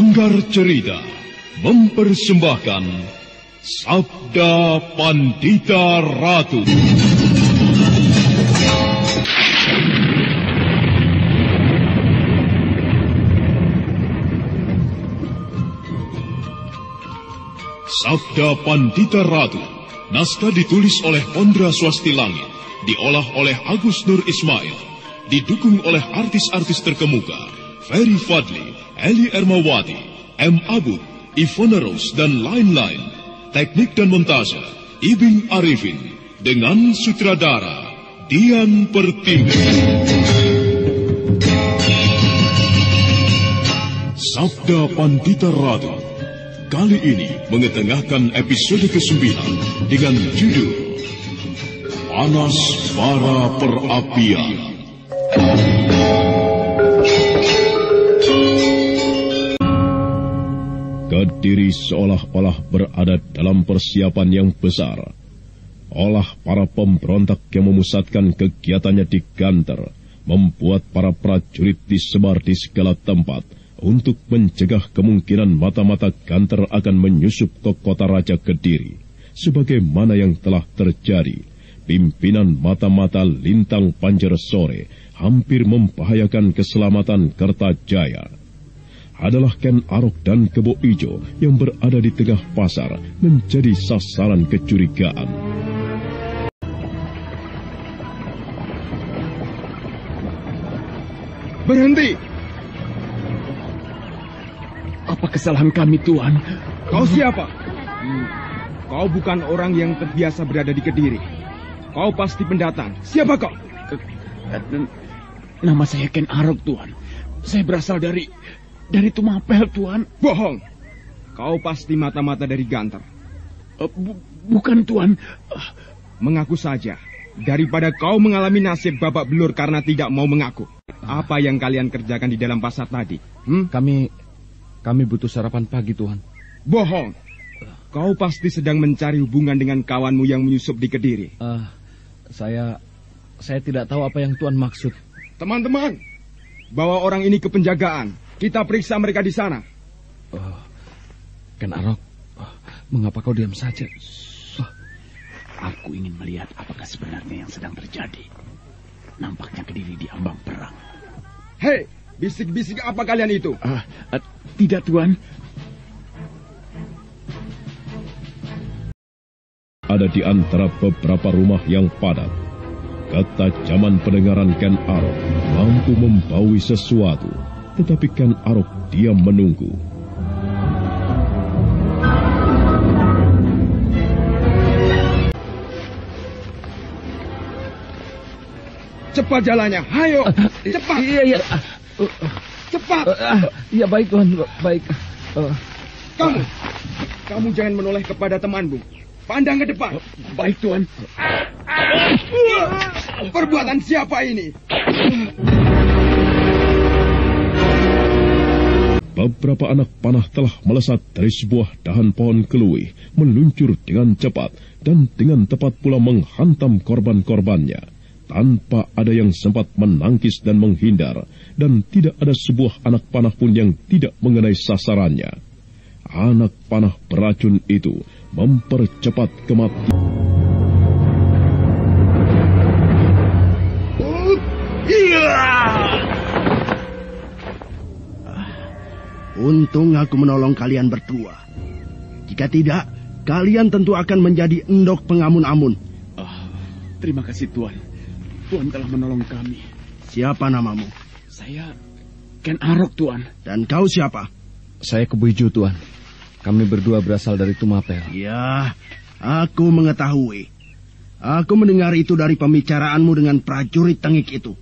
Sanggar Cerita mempersembahkan Sabda Pandita Ratu. Sabda Pandita Ratu, naskah ditulis oleh Ondra Swasti Langit, diolah oleh Agus Nur Ismail, didukung oleh artis-artis terkemuka, Ferry Fadli, Eli Ermawati, M. Abud, Ivona Rose, dan lain-lain. Teknik dan montase, Ibing Arifin, dengan sutradara, Dian Pertiwi. Sabda Pandita Ratu, kali ini mengetengahkan episode ke-9 dengan judul Panas Bara Perapian. Kediri seolah-olah berada dalam persiapan yang besar. Olah para pemberontak yang memusatkan kegiatannya di Ganter membuat para prajurit disebar di segala tempat untuk mencegah kemungkinan mata-mata Ganter akan menyusup ke kota Raja Kediri. Sebagaimana yang telah terjadi, pimpinan mata-mata Lintang Panjersore hampir membahayakan keselamatan Kertajaya. Adalah Ken Arok dan Kebo Ijo yang berada di tengah pasar menjadi sasaran kecurigaan. Berhenti! Apa kesalahan kami, Tuan? Kau siapa? Kau bukan orang yang terbiasa berada di Kediri. Kau pasti pendatang. Siapa kau? Nama saya Ken Arok, Tuan. Saya berasal dari Tumapel, Tuan. Bohong. Kau pasti mata-mata dari Ganter. Bukan, Tuan. Mengaku saja. Daripada kau mengalami nasib babak belur karena tidak mau mengaku. Apa yang kalian kerjakan di dalam pasar tadi? Kami butuh sarapan pagi, Tuan. Bohong. Kau pasti sedang mencari hubungan dengan kawanmu yang menyusup di Kediri. Saya tidak tahu apa yang Tuan maksud. Teman-teman, bawa orang ini ke penjagaan. Kita periksa mereka di sana. Ken Arok, mengapa kau diam saja? Aku ingin melihat apakah sebenarnya yang sedang terjadi. Nampaknya Kediri di ambang perang. Hei, bisik-bisik apa kalian itu? Tidak, Tuan. Ada di antara beberapa rumah yang padat. Ketajaman pendengaran Ken Arok mampu membawi sesuatu. Tetapi Ken Arok diam menunggu. Cepat jalannya, ayo, cepat. Iya. Cepat. Ya baik, Tuan, baik. Kamu jangan menoleh kepada temanmu. Pandang ke depan. Baik, Tuan. Perbuatan siapa ini? Beberapa anak panah telah melesat dari sebuah dahan pohon keluih, meluncur dengan cepat dan dengan tepat pula menghantam korban-korbannya. Tanpa ada yang sempat menangkis dan menghindar, dan tidak ada sebuah anak panah pun yang tidak mengenai sasarannya. Anak panah beracun itu mempercepat kematian. Untung aku menolong kalian berdua. Jika tidak, kalian tentu akan menjadi endok pengamun-amun. Terima kasih, Tuan. Tuan telah menolong kami. Siapa namamu? Saya Ken Arok, Tuan. Dan kau siapa? Saya Kebo Ijo, Tuan. Kami berdua berasal dari Tumapel. Ya, aku mengetahui. Aku mendengar itu dari pembicaraanmu dengan prajurit tengik itu.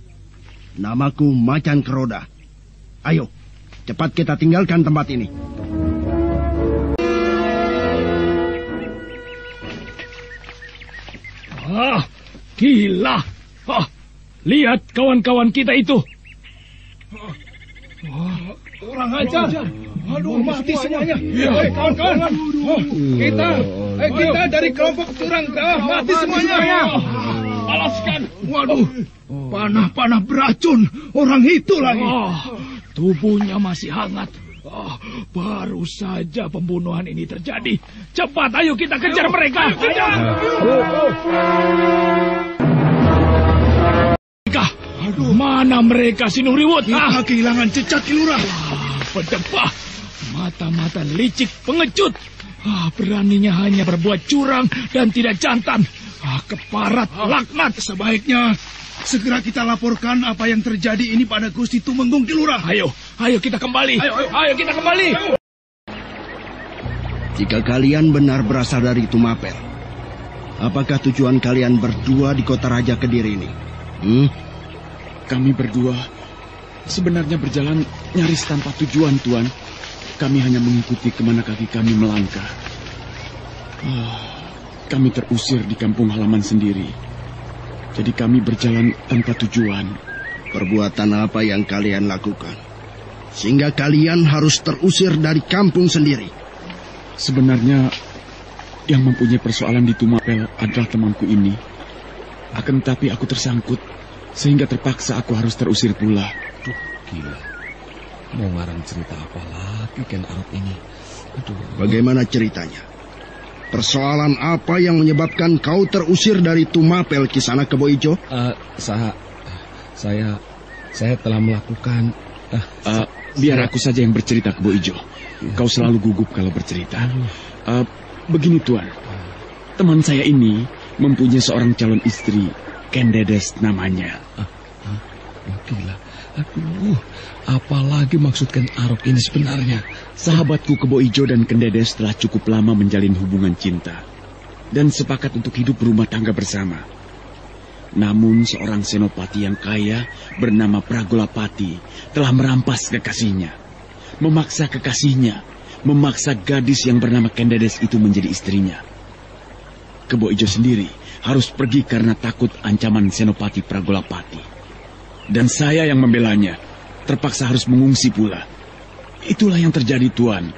Namaku Macan Keroda. Ayo, cepat kita tinggalkan tempat ini. Gila. Lihat kawan-kawan kita itu. Kurang ajar. Aduh, mati semuanya. Kawan-kawan. Kita dari kelompok curang. Mati semuanya. Alaskan. Waduh, panah-panah beracun. Orang itu lagi. Tubuhnya masih hangat. Baru saja pembunuhan ini terjadi. Cepat, ayo kita kejar mereka. Mana mereka, Sinuriwut? Kita kehilangan jejak, Ki Lurah. Pedebah, mata-mata licik pengecut. Beraninya hanya berbuat curang dan tidak jantan. Keparat, laknat. Sebaiknya segera kita laporkan apa yang terjadi ini pada Gusti Tumenggung, Ki Lurah. Ayo kita kembali. Ayo kita kembali. Jika kalian benar berasal dari Tumapel, apakah tujuan kalian berdua di kota Raja Kediri ini? Kami berdua sebenarnya berjalan nyaris tanpa tujuan, Tuan. Kami hanya mengikuti kemana kaki kami melangkah. Kami terusir di kampung halaman sendiri. Jadi kami berjalan tanpa tujuan. Perbuatan apa yang kalian lakukan sehingga kalian harus terusir dari kampung sendiri? Sebenarnya yang mempunyai persoalan di Tumapel adalah temanku ini. Akan tetapi aku tersangkut sehingga terpaksa aku harus terusir pula. Aduh, gila. Mau ngarang cerita apa lagi Ken Arok ini? Aduh. Bagaimana ceritanya? Persoalan apa yang menyebabkan kau terusir dari Tumapel, Kisana Kebo Ijo? Saya telah melakukan... Biar aku saja yang bercerita, Kebo Ijo. Kau selalu gugup kalau bercerita. Begini, Tuan. Teman saya ini mempunyai seorang calon istri, Kendedes namanya. Gila. Aduh, apalagi maksud Ken Arok ini sebenarnya? Sahabatku Kebo Ijo dan Kendedes telah cukup lama menjalin hubungan cinta dan sepakat untuk hidup berumah tangga bersama. Namun seorang senopati yang kaya bernama Pragolapati telah merampas kekasihnya, memaksa gadis yang bernama Kendedes itu menjadi istrinya. Kebo Ijo sendiri harus pergi karena takut ancaman senopati Pragolapati. Dan saya yang membelanya terpaksa harus mengungsi pula. Itulah yang terjadi, Tuan.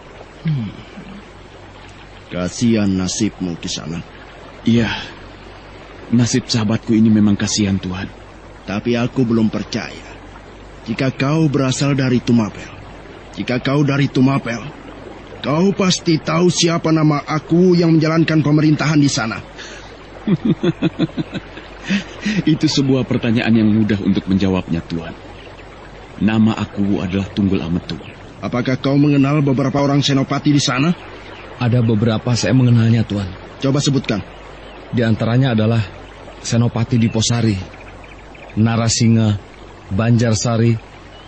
Kasihan nasibmu, Kisana. Iya, nasib sahabatku ini memang kasihan, Tuan. Tapi aku belum percaya. Jika kau berasal dari Tumapel, kau pasti tahu siapa nama aku yang menjalankan pemerintahan di sana. Itu sebuah pertanyaan yang mudah untuk menjawabnya, Tuan. Nama aku adalah Tunggul Ametu. Apakah kau mengenal beberapa orang senopati di sana? Ada beberapa saya mengenalnya, Tuan. Coba sebutkan. Di antaranya adalah Senopati Diposari, Narasinga, Banjarsari,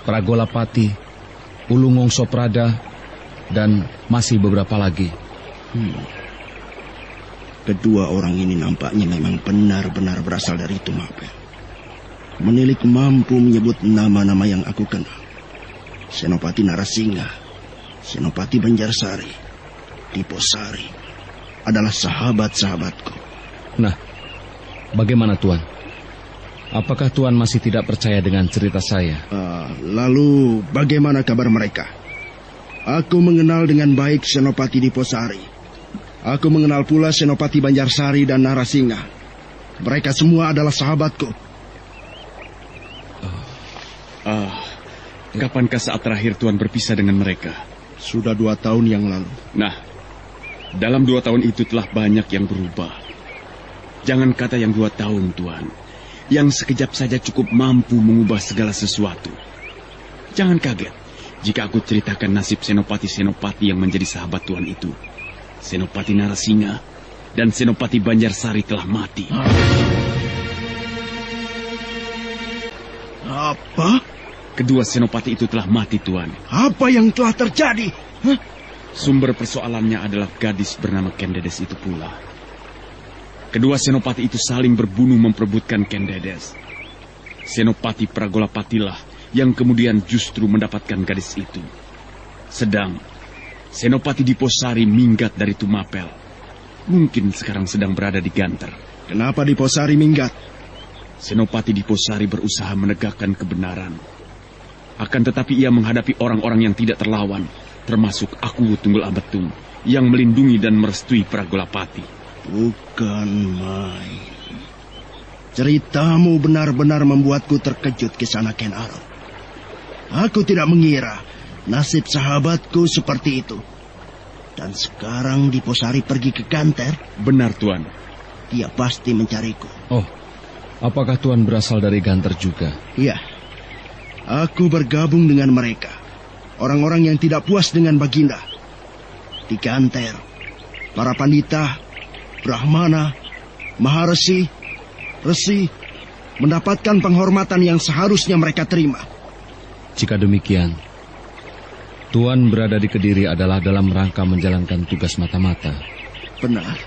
Pragolapati, Ulungong Soprada, dan masih beberapa lagi. Kedua orang ini nampaknya memang benar-benar berasal dari Tumapel. Menilik mampu menyebut nama-nama yang aku kenal. Senopati Narasinga, Senopati Banjarsari, Diposari adalah sahabat-sahabatku. Nah, bagaimana Tuan? Apakah Tuan masih tidak percaya dengan cerita saya? Lalu bagaimana kabar mereka? Aku mengenal dengan baik Senopati Diposari. Aku mengenal pula Senopati Banjarsari dan Narasinga. Mereka semua adalah sahabatku. Kapankah saat terakhir Tuan berpisah dengan mereka? Sudah 2 tahun yang lalu. Nah, dalam 2 tahun itu telah banyak yang berubah. Jangan kata yang 2 tahun, Tuan. Yang sekejap saja cukup mampu mengubah segala sesuatu. Jangan kaget jika aku ceritakan nasib senopati-senopati yang menjadi sahabat Tuan itu. Senopati Narasinga dan Senopati Banjarsari telah mati. Apa? Kedua senopati itu telah mati, Tuan. Apa yang telah terjadi? Sumber persoalannya adalah gadis bernama Kendedes itu pula. Kedua senopati itu saling berbunuh memperebutkan Kendedes. Senopati Pragolapatilah yang kemudian justru mendapatkan gadis itu. Sedang Senopati Diposari minggat dari Tumapel. Mungkin sekarang sedang berada di Ganter. Kenapa Diposari minggat? Senopati Diposari berusaha menegakkan kebenaran. Akan tetapi ia menghadapi orang-orang yang tidak terlawan, termasuk aku, Tunggul Ametung, yang melindungi dan merestui Pragolapati. Bukan main. Ceritamu benar-benar membuatku terkejut, Kisana Ken Arok. Aku tidak mengira nasib sahabatku seperti itu. Dan sekarang Diposari pergi ke Ganter. Benar, Tuan. Dia pasti mencariku. Oh, apakah Tuan berasal dari Ganter juga? Iya. Aku bergabung dengan mereka. Orang-orang yang tidak puas dengan Baginda. Di Ganter, para pandita, Brahmana, Maharesi, Resi mendapatkan penghormatan yang seharusnya mereka terima. Jika demikian, Tuan berada di Kediri adalah dalam rangka menjalankan tugas mata-mata. Benar.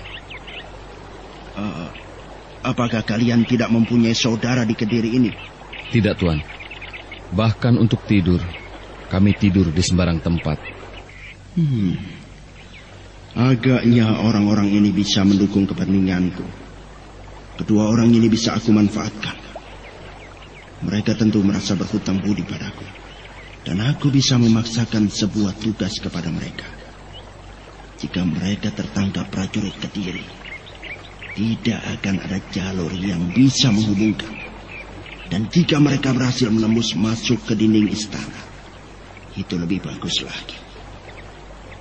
Apakah kalian tidak mempunyai saudara di Kediri ini? Tidak, Tuan. Bahkan untuk tidur, kami tidur di sembarang tempat. Agaknya orang-orang ini bisa mendukung kepentinganku. Kedua orang ini bisa aku manfaatkan. Mereka tentu merasa berhutang budi padaku. Dan aku bisa memaksakan sebuah tugas kepada mereka. Jika mereka tertangkap prajurit Kediri, tidak akan ada jalur yang bisa menghubungkan. Dan jika mereka berhasil menembus masuk ke dinding istana, itu lebih bagus lagi.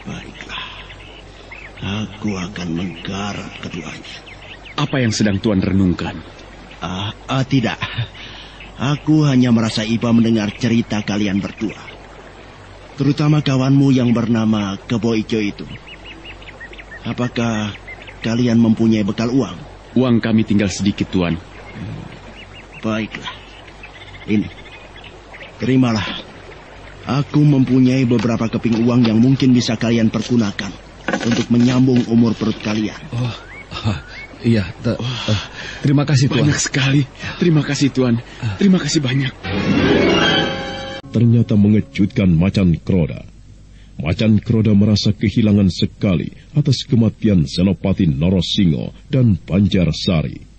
Baiklah, aku akan menggarap keduanya. Apa yang sedang Tuan renungkan? Tidak. Aku hanya merasa iba mendengar cerita kalian berdua. Terutama kawanmu yang bernama Kebo Ijo itu. Apakah kalian mempunyai bekal uang? Uang kami tinggal sedikit, Tuan. Baiklah. Ini. Terimalah. Aku mempunyai beberapa keping uang yang mungkin bisa kalian pergunakan untuk menyambung umur perut kalian. Iya, terima kasih, Tuan. Banyak sekali. Terima kasih, Tuan. Terima kasih banyak. Ternyata mengejutkan Macan Kroda. Macan Kroda merasa kehilangan sekali atas kematian Senopati Norosingo dan Banjarsari.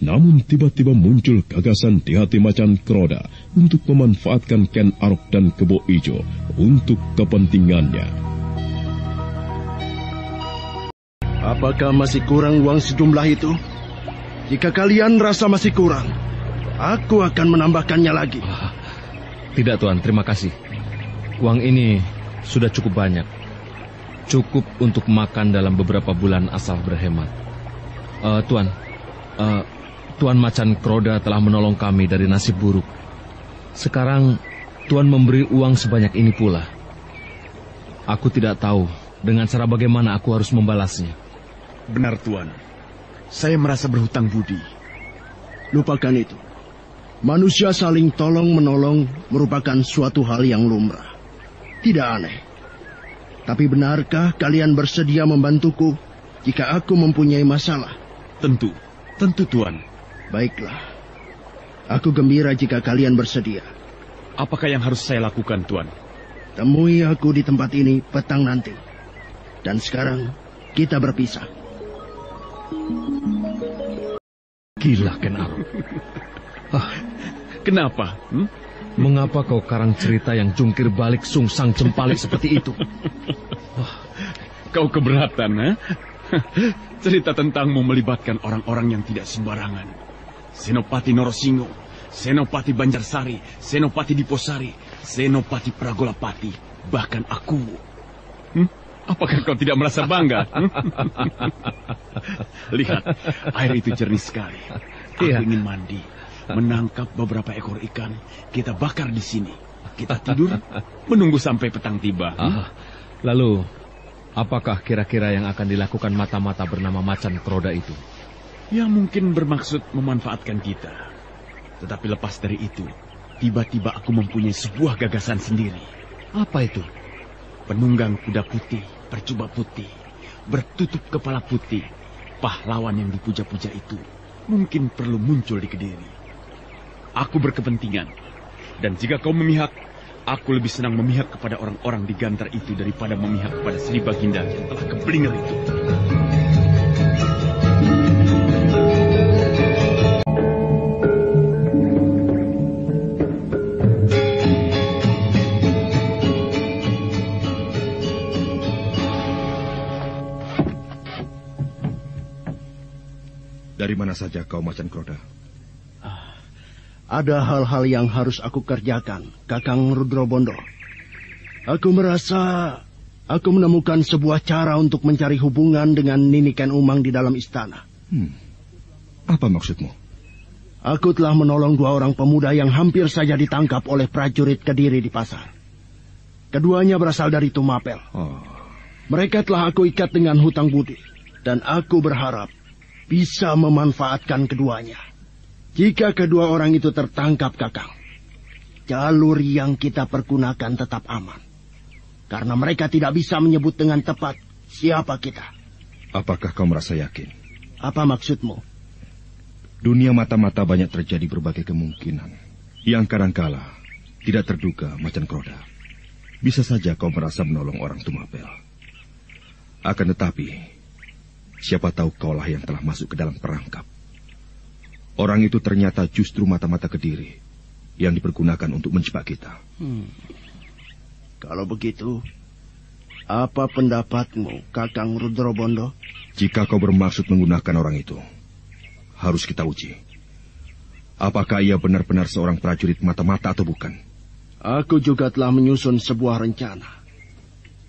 Namun tiba-tiba muncul gagasan di hati Macan Kroda untuk memanfaatkan Ken Arok dan Kebo Ijo untuk kepentingannya. Apakah masih kurang uang sejumlah itu? Jika kalian rasa masih kurang, aku akan menambahkannya lagi. Tidak, Tuan, terima kasih. Uang ini sudah cukup banyak. Cukup untuk makan dalam beberapa bulan asal berhemat. Tuan Macan Kroda telah menolong kami dari nasib buruk. Sekarang Tuan memberi uang sebanyak ini pula. Aku tidak tahu dengan cara bagaimana aku harus membalasnya. Benar, Tuan. Saya merasa berhutang budi. Lupakan itu. Manusia saling tolong-menolong merupakan suatu hal yang lumrah. Tidak aneh. Tapi benarkah kalian bersedia membantuku jika aku mempunyai masalah? Tentu. Tentu, Tuan. Baiklah. Aku gembira jika kalian bersedia. Apakah yang harus saya lakukan, Tuan? Temui aku di tempat ini petang nanti. Dan sekarang kita berpisah. Gila, Ken Arok. Kenapa? Mengapa kau karang cerita yang jungkir balik sungsang cempalik seperti itu? Kau keberatan, ha? Cerita tentangmu melibatkan orang-orang yang tidak sembarangan. Senopati Norosingo, Senopati Banjarsari, Senopati Diposari, Senopati Pragolapati, bahkan aku. Apakah kau tidak merasa bangga? Lihat, air itu jernih sekali. Aku ingin mandi, menangkap beberapa ekor ikan. Kita bakar di sini. Kita tidur, menunggu sampai petang tiba. Lalu, apakah kira-kira yang akan dilakukan mata-mata bernama Macan Kroda itu? Ya, mungkin bermaksud memanfaatkan kita. Tetapi lepas dari itu, tiba-tiba aku mempunyai sebuah gagasan sendiri. Apa itu? Penunggang kuda putih, berjubah putih, bertutup kepala putih. Pahlawan yang dipuja-puja itu mungkin perlu muncul di Kediri. Aku berkepentingan. Dan jika kau memihak, aku lebih senang memihak kepada orang-orang di Ganter itu daripada memihak kepada Sri Baginda yang telah keblinger itu. Dari mana saja kau, Macan Kroda? Ada hal-hal yang harus aku kerjakan, Kakang Rudrobondo. Aku merasa aku menemukan sebuah cara untuk mencari hubungan dengan Nini Ken Umang di dalam istana. Apa maksudmu? Aku telah menolong 2 orang pemuda yang hampir saja ditangkap oleh prajurit Kediri di pasar. Keduanya berasal dari Tumapel. Mereka telah aku ikat dengan hutang budi, dan aku berharap bisa memanfaatkan keduanya. Jika kedua orang itu tertangkap, Kakang, jalur yang kita pergunakan tetap aman. Karena mereka tidak bisa menyebut dengan tepat siapa kita. Apakah kau merasa yakin? Apa maksudmu? Dunia mata-mata banyak terjadi berbagai kemungkinan yang kadangkala tidak terduga, Macan Kroda. Bisa saja kau merasa menolong orang Tumapel. Akan tetapi, siapa tahu kaulah yang telah masuk ke dalam perangkap. Orang itu ternyata justru mata-mata Kediri yang dipergunakan untuk menjebak kita. Kalau begitu, apa pendapatmu, Kakang Rudrobondo? Jika kau bermaksud menggunakan orang itu, harus kita uji. Apakah ia benar-benar seorang prajurit mata-mata atau bukan? Aku juga telah menyusun sebuah rencana.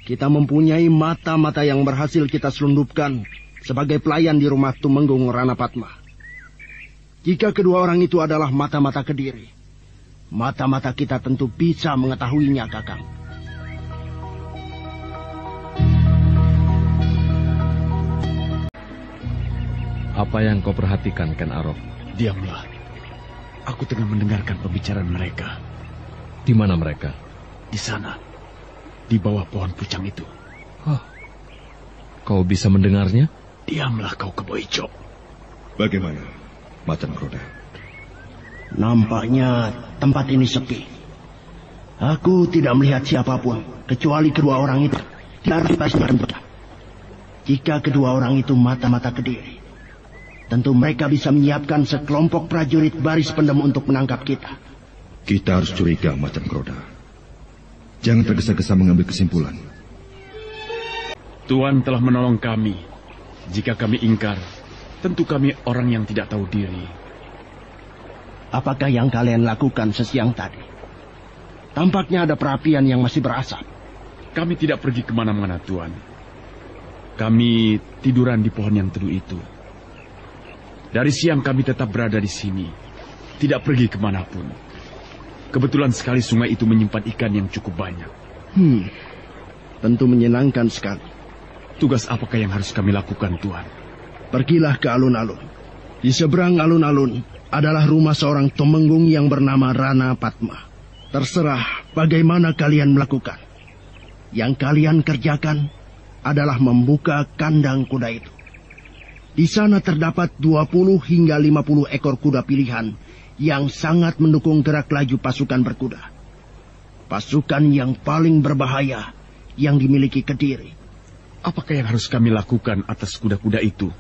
Kita mempunyai mata-mata yang berhasil kita selundupkan sebagai pelayan di rumah Tumenggung Ranapatma. Jika kedua orang itu adalah mata-mata Kediri, mata-mata kita tentu bisa mengetahuinya, Kakang. Apa yang kau perhatikan, Ken Arok? Diamlah. Aku tengah mendengarkan pembicaraan mereka. Di mana mereka? Di sana. Di bawah pohon pucang itu. Kau bisa mendengarnya? Diamlah kau, Keboijo. Bagaimana, Macan Kroda? Nampaknya tempat ini sepi. Aku tidak melihat siapapun kecuali kedua orang itu. Jika kedua orang itu mata-mata Kediri, tentu mereka bisa menyiapkan sekelompok prajurit baris pendem untuk menangkap kita. Kita harus curiga, Macan Kroda. Jangan tergesa-gesa mengambil kesimpulan. Tuan telah menolong kami. Jika kami ingkar, tentu kami orang yang tidak tahu diri. Apakah yang kalian lakukan sesiang tadi? Tampaknya ada perapian yang masih berasap. Kami tidak pergi kemana-mana, Tuan. Kami tiduran di pohon yang teduh itu. Dari siang kami tetap berada di sini. Tidak pergi kemanapun. Kebetulan sekali sungai itu menyimpan ikan yang cukup banyak. Tentu menyenangkan sekali. Tugas apakah yang harus kami lakukan, Tuan? Pergilah ke alun-alun. Di seberang alun-alun adalah rumah seorang Tumenggung yang bernama Ranapatma. Terserah bagaimana kalian melakukan. Yang kalian kerjakan adalah membuka kandang kuda itu. Di sana terdapat 20 hingga 50 ekor kuda pilihan yang sangat mendukung gerak laju pasukan berkuda. Pasukan yang paling berbahaya yang dimiliki Kediri. Apakah yang harus kami lakukan atas kuda-kuda itu?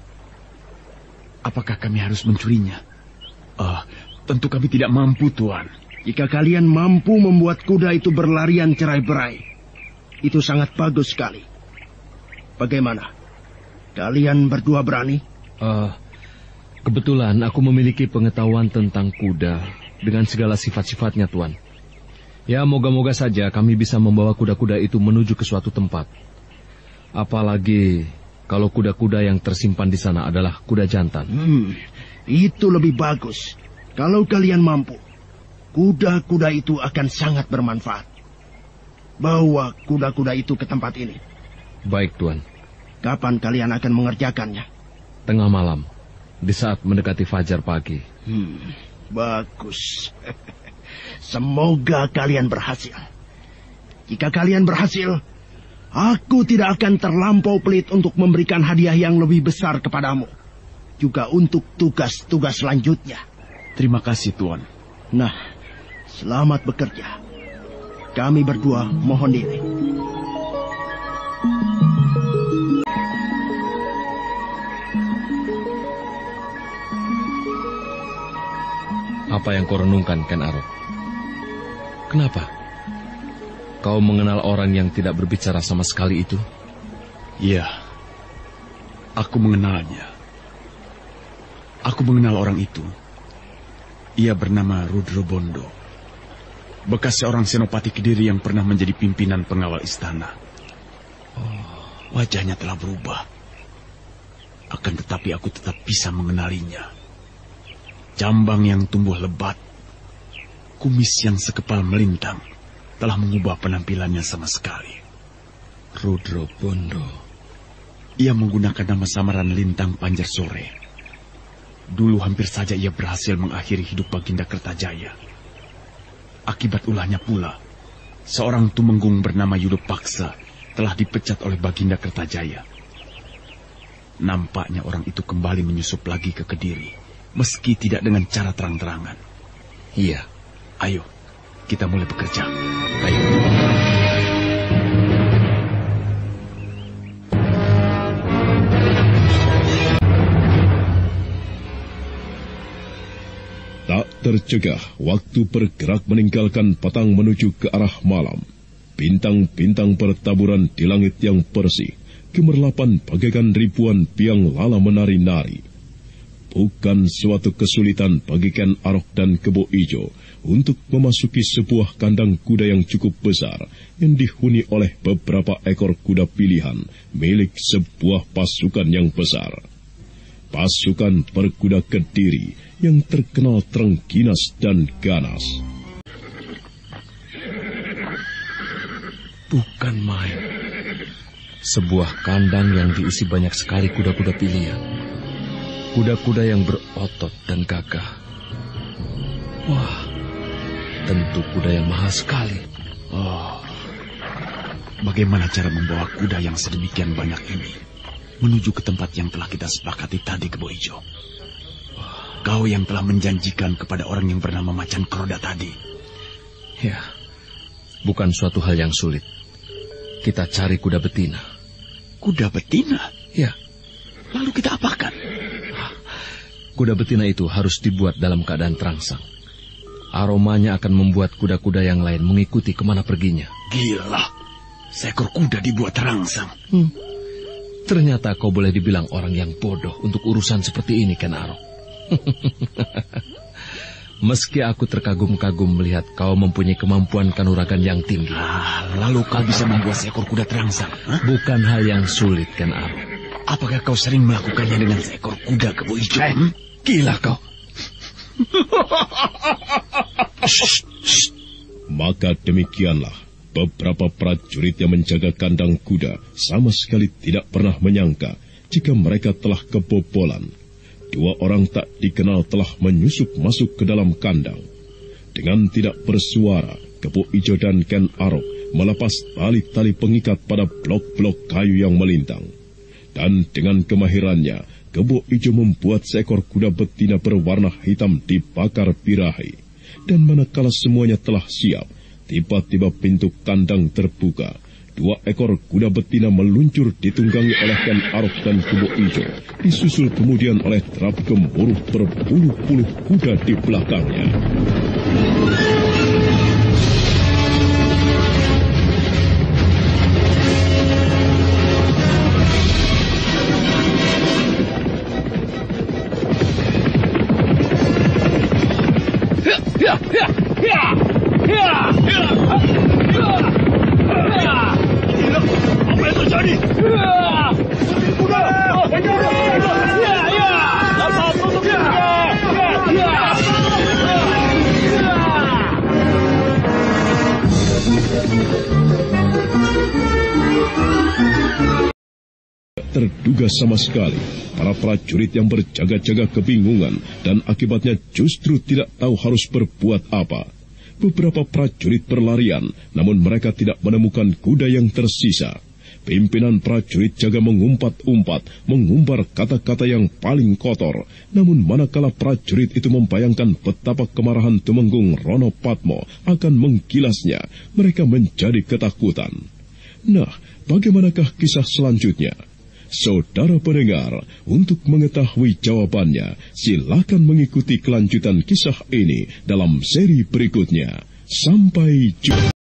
Apakah kami harus mencurinya? Tentu kami tidak mampu, Tuan. Jika kalian mampu membuat kuda itu berlarian cerai-berai, itu sangat bagus sekali. Bagaimana? Kalian berdua berani? Kebetulan aku memiliki pengetahuan tentang kuda dengan segala sifat-sifatnya, Tuan. Ya, moga-moga saja kami bisa membawa kuda-kuda itu menuju ke suatu tempat. Apalagi kalau kuda-kuda yang tersimpan di sana adalah kuda jantan. Itu lebih bagus. Kalau kalian mampu, kuda-kuda itu akan sangat bermanfaat. Bawa kuda-kuda itu ke tempat ini. Baik, Tuan. Kapan kalian akan mengerjakannya? Tengah malam, di saat mendekati fajar pagi. Bagus. Semoga kalian berhasil. Jika kalian berhasil, aku tidak akan terlampau pelit untuk memberikan hadiah yang lebih besar kepadamu. Juga untuk tugas-tugas selanjutnya. Terima kasih, Tuan. Nah, selamat bekerja. Kami berdua mohon diri. Apa yang kau renungkan, Ken Arok? Kenapa? Kau mengenal orang yang tidak berbicara sama sekali itu? Iya, aku mengenalnya. Aku mengenal orang itu. Ia bernama Rudrobondo. bekas seorang senopati Kediri yang pernah menjadi pimpinan pengawal istana. Wajahnya telah berubah. Akan tetapi aku tetap bisa mengenalinya. Jambang yang tumbuh lebat, kumis yang sekepal melintang, telah mengubah penampilannya sama sekali. Rudro Bondo. Ia menggunakan nama samaran Lintang Panjar Sore. Dulu hampir saja ia berhasil mengakhiri hidup Baginda Kertajaya. Akibat ulahnya pula, seorang tumenggung bernama Yudopaksa telah dipecat oleh Baginda Kertajaya. Nampaknya orang itu kembali menyusup lagi ke Kediri, meski tidak dengan cara terang-terangan. Iya. Ayo, kita mulai bekerja. Ayo. Tak tercegah, waktu bergerak meninggalkan petang menuju ke arah malam. Bintang-bintang bertaburan di langit yang bersih, gemerlapan bagaikan ribuan biang lala menari-nari. Bukan suatu kesulitan bagi Ken Arok dan Kebo Ijo untuk memasuki sebuah kandang kuda yang cukup besar yang dihuni oleh beberapa ekor kuda pilihan milik sebuah pasukan yang besar. Pasukan berkuda Kediri yang terkenal terengginas dan ganas. Bukan main. Sebuah kandang yang diisi banyak sekali kuda-kuda pilihan. Kuda-kuda yang berotot dan gagah. Wah, tentu kuda yang mahal sekali. Oh, bagaimana cara membawa kuda yang sedemikian banyak ini menuju ke tempat yang telah kita sepakati tadi, Kebo Ijo? Kau yang telah menjanjikan kepada orang yang bernama Macan Kroda tadi. Ya, bukan suatu hal yang sulit. Kita cari kuda betina. Kuda betina? Ya. Lalu kita apakan? Kuda betina itu harus dibuat dalam keadaan terangsang. Aromanya akan membuat kuda-kuda yang lain mengikuti kemana perginya. Gila, seekor kuda dibuat terangsang. Ternyata kau boleh dibilang orang yang bodoh untuk urusan seperti ini, Ken Arok. Meski aku terkagum-kagum melihat kau mempunyai kemampuan kanuragan yang tinggi. Lalu kau bisa membuat seekor kuda terangsang? Bukan hal yang sulit, Ken Arok. Apakah kau sering melakukannya dengan seekor kuda, Kebo Ijo? Gila kau. Maka demikianlah, beberapa prajurit yang menjaga kandang kuda sama sekali tidak pernah menyangka jika mereka telah kebobolan. Dua orang tak dikenal telah menyusup masuk ke dalam kandang. Dengan tidak bersuara, Kebo Ijo dan Ken Arok melepas tali-tali pengikat pada blok-blok kayu yang melintang. Dan dengan kemahirannya, Kebo Ijo membuat seekor kuda betina berwarna hitam dibakar birahi. Dan manakala semuanya telah siap, tiba-tiba pintu kandang terbuka. Dua ekor kuda betina meluncur ditunggangi oleh Ken Arok dan Kebo Ijo, disusul kemudian oleh derap gemuruh berpuluh-puluh kuda di belakangnya. Apa yang terjadi? Terduga sama sekali, para prajurit yang berjaga-jaga kebingungan dan akibatnya justru tidak tahu harus berbuat apa. Beberapa prajurit berlarian, namun mereka tidak menemukan kuda yang tersisa. Pimpinan prajurit jaga mengumpat-umpat, mengumbar kata-kata yang paling kotor. Namun manakala prajurit itu membayangkan betapa kemarahan Tumenggung Rono Patmo akan menggilasnya, mereka menjadi ketakutan. Nah, bagaimanakah kisah selanjutnya? Saudara pendengar, untuk mengetahui jawabannya, silakan mengikuti kelanjutan kisah ini dalam seri berikutnya. Sampai jumpa.